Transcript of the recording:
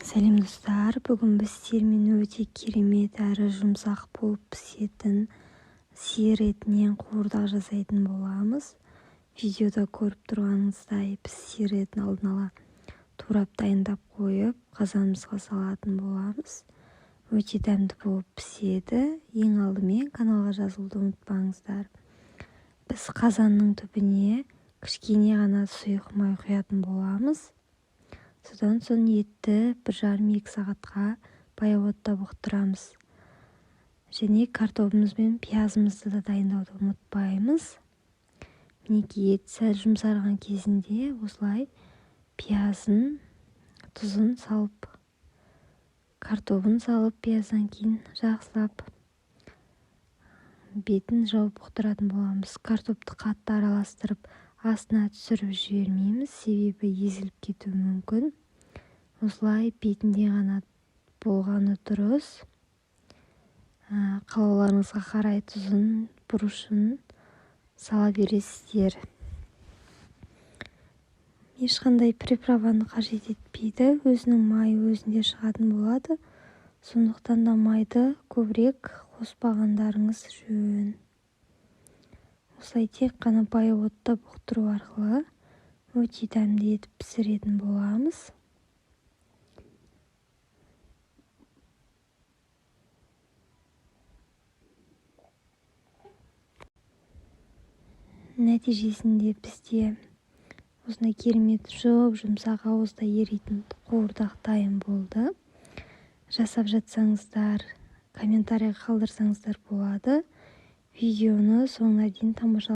Сәлем достар, бүгін біз сіздермен өте керемет әрі жұмсақ болып пісетін сиыр етінен қуырдақ жасайтын боламыз. Видеода көріп тұрғаныңыздай біз сиыр етін алдын ала турап дайындап қойып, қазанымызға салатын боламыз. Өте дәмді болып піседі. Ең алдымен каналға жазылуды ұмытпаңыздар. Біз қазанның түбіне кішкене ғана сұйық май құятын боламыз. Содан соң етті 1,5-2 сағатқа баяу отта бұқтырамыз. Және картопымыз бен пиязымызды да дайындауды ұмытпаймыз. Мінекей ет сәл жұмсарған кезінде осылай пиязын, тұзын салып, картопын салып, пияздан кейін жақсылап бетін жауып бұқтыратын боламыз. Картопты қатты араластырып, астына түсіріп жібермейміз, себебі езіліп кетуі мүмкін. Осылай бетінде ғана болғаны дұрыс. Қалауларыңызға қарай тұзын, бұрышын сала бересіздер. Ешқандай приправаны қажет етпейді. Өзінің майы өзінде шығатын болады. Сондықтан да майды көбірек қоспағандарыңыз жөн. Осылай тек қана баяу отта бұқтыру арқылы өте дәмді етіп пісіретін боламыз. Нәтижесінде бізде осындай керемет жұмсақ ауызда еритін қуырдақ дайын болды. Жасап жатсаңыздар, комментарий қалдырсаңыздар болады. Видеоны соңына дейін тамашалаңыздар.